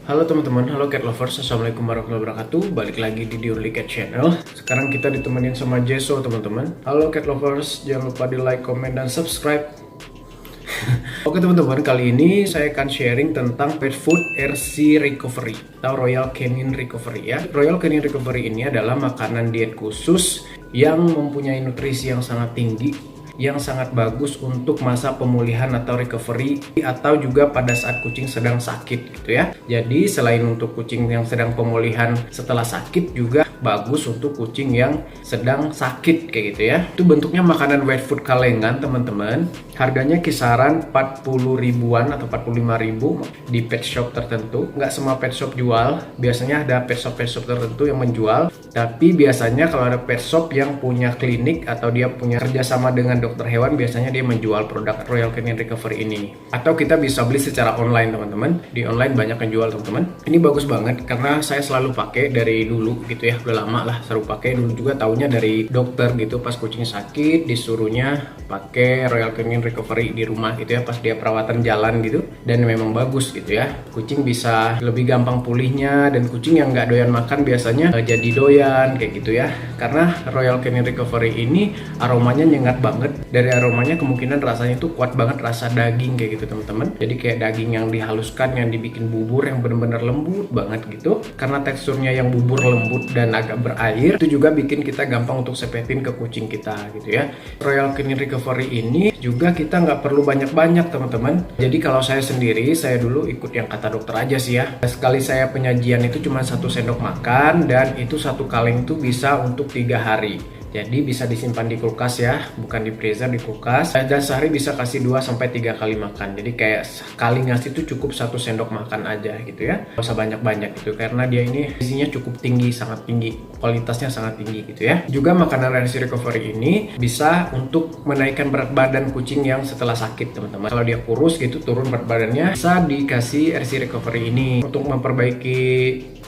Halo teman-teman, halo cat lovers, assalamualaikum warahmatullahi wabarakatuh. Balik lagi di The Only Cat Channel. Sekarang kita ditemenin sama Jeso teman-teman. Halo cat lovers, jangan lupa di like, comment, dan subscribe. Oke teman-teman, kali ini saya akan sharing tentang pet food RC Recovery atau Royal Canin Recovery ya. Royal Canin Recovery ini adalah makanan diet khusus yang mempunyai nutrisi yang sangat tinggi, yang sangat bagus untuk masa pemulihan atau recovery, atau juga pada saat kucing sedang sakit gitu ya. Jadi selain untuk kucing yang sedang pemulihan setelah sakit, juga bagus untuk kucing yang sedang sakit kayak gitu ya. Itu bentuknya makanan wet food kalengan teman-teman. Harganya kisaran 40 ribuan atau 45 ribu di pet shop tertentu. Nggak semua pet shop jual, biasanya ada pet shop tertentu yang menjual. Tapi biasanya kalau ada pet shop yang punya klinik atau dia punya kerjasama dengan dokter hewan, biasanya dia menjual produk Royal Canin Recovery ini. Atau kita bisa beli secara online teman-teman. Di online banyak yang jual teman-teman. Ini bagus banget karena saya selalu pakai dari dulu gitu ya. Udah lama lah selalu pakai. Dulu juga taunya dari dokter gitu, pas kucing sakit disuruhnya pakai Royal Canin Recovery di rumah gitu ya, pas dia perawatan jalan gitu. Dan memang bagus gitu ya. Kucing bisa lebih gampang pulihnya, dan kucing yang nggak doyan makan biasanya jadi doyan kayak gitu ya. Karena Royal Canin Recovery ini aromanya nyengat banget. Dari aromanya kemungkinan rasanya tuh kuat banget, rasa daging kayak gitu teman-teman. Jadi kayak daging yang dihaluskan, yang dibikin bubur yang bener-bener lembut banget gitu. Karena teksturnya yang bubur lembut dan agak berair, itu juga bikin kita gampang untuk sepetin ke kucing kita gitu ya. Royal Canin Recovery ini juga kita nggak perlu banyak-banyak teman-teman. Jadi kalau saya sendiri, saya dulu ikut yang kata dokter aja sih ya. Sekali saya penyajian itu cuma 1 sendok makan, dan itu 1 kaleng tuh bisa untuk 3 hari. Jadi bisa disimpan di kulkas ya, bukan di freezer, di kulkas. Dan sehari bisa kasih 2-3 kali makan. Jadi kayak sekali ngasih itu cukup 1 sendok makan aja gitu ya. Gak usah banyak-banyak gitu, karena dia ini isinya cukup tinggi, sangat tinggi. Kualitasnya sangat tinggi gitu ya. Juga makanan RC Recovery ini bisa untuk menaikkan berat badan kucing yang setelah sakit teman-teman. Kalau dia kurus gitu, turun berat badannya, bisa dikasih RC Recovery ini untuk memperbaiki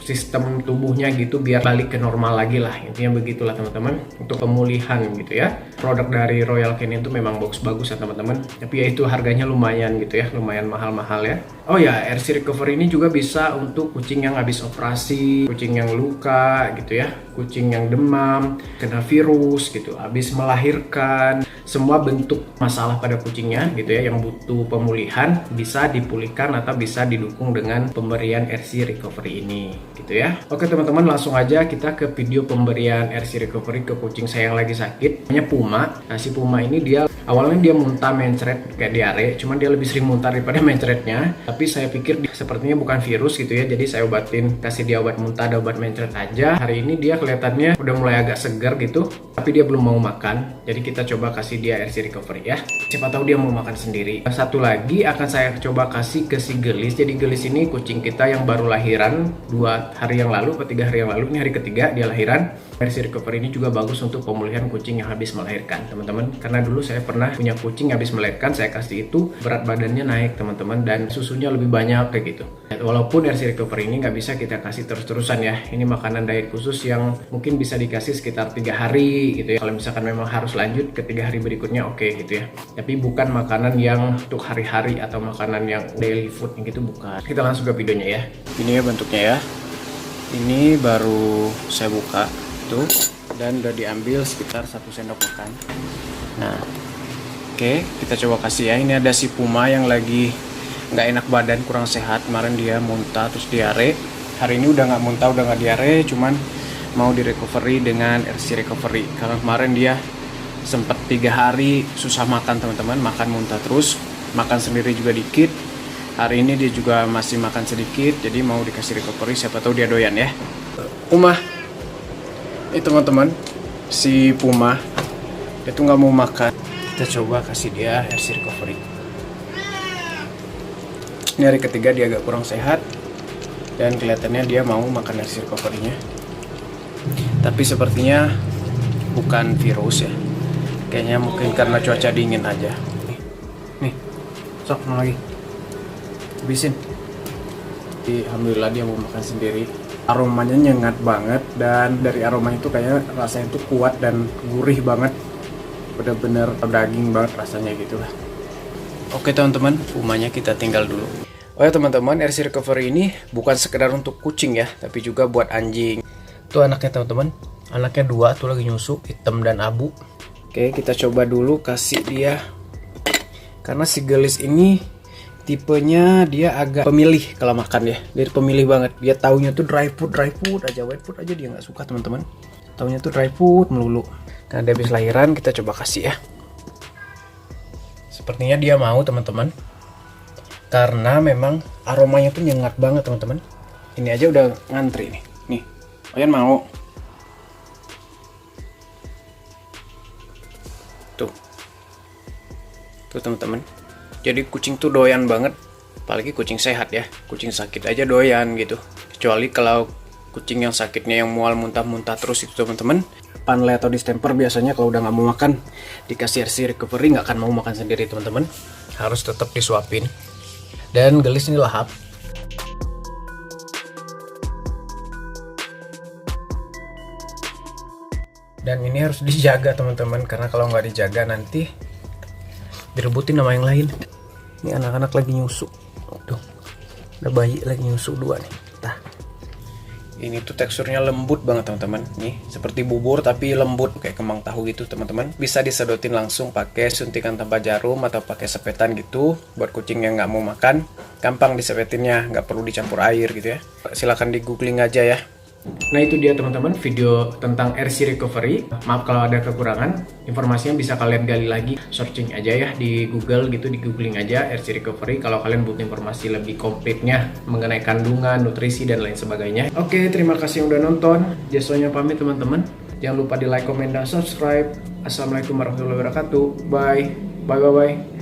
sistem tubuhnya gitu, biar balik ke normal lagi lah, intinya begitulah teman-teman, untuk pemulihan gitu ya. Produk dari Royal Canin itu memang bagus-bagus ya teman-teman, tapi ya itu harganya lumayan gitu ya, lumayan mahal-mahal ya. Oh ya, RC Recovery ini juga bisa untuk kucing yang habis operasi, kucing yang luka gitu ya, kucing yang demam, kena virus gitu, habis melahirkan, semua bentuk masalah pada kucingnya gitu ya yang butuh pemulihan bisa dipulihkan atau bisa didukung dengan pemberian RC Recovery ini gitu ya. Oke teman-teman, langsung aja kita ke video pemberian RC Recovery ke kucing saya yang lagi sakit. Namanya Puma. Nah si Puma ini dia awalnya dia muntah mencret kayak diare, cuman dia lebih sering muntah daripada mencretnya. Tapi saya pikir sepertinya bukan virus gitu ya, jadi saya obatin, kasih dia obat muntah, ada obat mencret aja. Hari ini dia kelihatannya udah mulai agak segar gitu, tapi dia belum mau makan. Jadi kita coba kasih dia RC Recovery ya. Siapa tahu dia mau makan sendiri. Satu lagi akan saya coba kasih ke si Gelis. Jadi Gelis ini kucing kita yang baru lahiran 2 hari yang lalu atau 3 hari yang lalu. Ini hari ketiga dia lahiran. RC Recovery ini juga bagus untuk pemulihan kucing yang habis melahirkan teman-teman. Karena dulu saya pernah punya kucing yang habis melahirkan, saya kasih itu, berat badannya naik teman-teman, dan susunya lebih banyak kayak gitu. Walaupun RC Recovery ini nggak bisa kita kasih terus-terusan ya. Ini makanan diet khusus yang mungkin bisa dikasih sekitar 3 hari gitu ya. Kalau misalkan memang harus lanjut ke 3 hari berikutnya, oke gitu ya. Tapi bukan makanan yang untuk hari-hari atau makanan yang daily food yang gitu, bukan. Kita langsung ke videonya ya. Ini ya bentuknya ya. Ini baru saya buka tuh, dan udah diambil sekitar 1 sendok makan. Nah, oke, kita coba kasih ya. Ini ada si Puma yang lagi nggak enak badan, kurang sehat. Kemarin dia muntah terus diare. Hari ini udah nggak muntah, udah nggak diare, cuman mau di recovery dengan RC Recovery. Karena kemarin dia sempat 3 hari susah makan teman-teman, makan muntah terus, makan sendiri juga dikit. Hari ini dia juga masih makan sedikit, jadi mau dikasih recovery, siapa tahu dia doyan ya. Puma, ini teman-teman, si Puma dia tuh nggak mau makan. Kita coba kasih dia RC Recovery. Ini hari ketiga dia agak kurang sehat, dan kelihatannya dia mau makan RC Recovery-nya. Tapi sepertinya bukan virus ya. Kayaknya mungkin karena cuaca dingin aja. Nih, sok mau lagi. Habisin. Jadi alhamdulillah dia mau makan sendiri. Aromanya nyengat banget, dan dari aromanya itu kayaknya rasanya itu kuat dan gurih banget. Bener-bener daging banget rasanya gitu lah. Oke teman-teman, Pumanya kita tinggal dulu. Oh ya teman-teman, RC Recovery ini bukan sekedar untuk kucing ya, tapi juga buat anjing. Tuh anaknya teman-teman, anaknya 2 tuh lagi nyusu, hitam dan abu. Oke, kita coba dulu kasih dia. Karena si gelis ini tipenya dia agak pemilih kalau makan ya. Dia pemilih banget. Dia taunya tuh dry food aja, wet food aja dia nggak suka teman-teman. Taunya tuh dry food melulu. Karena dia habis lahiran, kita coba kasih ya. Sepertinya dia mau teman-teman. Karena memang aromanya tuh nyengat banget teman-teman. Ini aja udah ngantri nih. Nih, Oyan mau. Tuh. Tuh teman-teman. Jadi kucing tuh doyan banget. Apalagi kucing sehat ya. Kucing sakit aja doyan gitu. Kecuali kalau kucing yang sakitnya yang mual muntah-muntah terus itu teman-teman. Panle atau distemper biasanya kalau udah nggak mau makan dikasih RC Recovery nggak akan mau makan sendiri teman-teman. Harus tetap disuapin. Dan gelis ini lahap. Dan ini harus dijaga teman-teman, karena kalau nggak dijaga nanti direbutin sama yang lain. Ini anak-anak lagi nyusu. Tuh, ada bayi lagi nyusu 2 nih. Nah, ini tuh teksturnya lembut banget teman-teman. Nih, seperti bubur tapi lembut kayak kemang tahu gitu teman-teman. Bisa disedotin langsung pakai suntikan tanpa jarum atau pakai sepetan gitu. Buat kucing yang nggak mau makan, gampang disepetinnya, nggak perlu dicampur air gitu ya. Silahkan di googling aja ya. Nah itu dia teman-teman video tentang RC Recovery. Maaf kalau ada kekurangan. Informasinya bisa kalian gali lagi, searching aja ya di Google gitu, di googling aja RC Recovery kalau kalian butuh informasi lebih komplitnya mengenai kandungan, nutrisi dan lain sebagainya. Oke, terima kasih yang udah nonton. Jasonya pamit teman-teman. Jangan lupa di like, komen, dan subscribe. Assalamualaikum warahmatullahi wabarakatuh. Bye. Bye.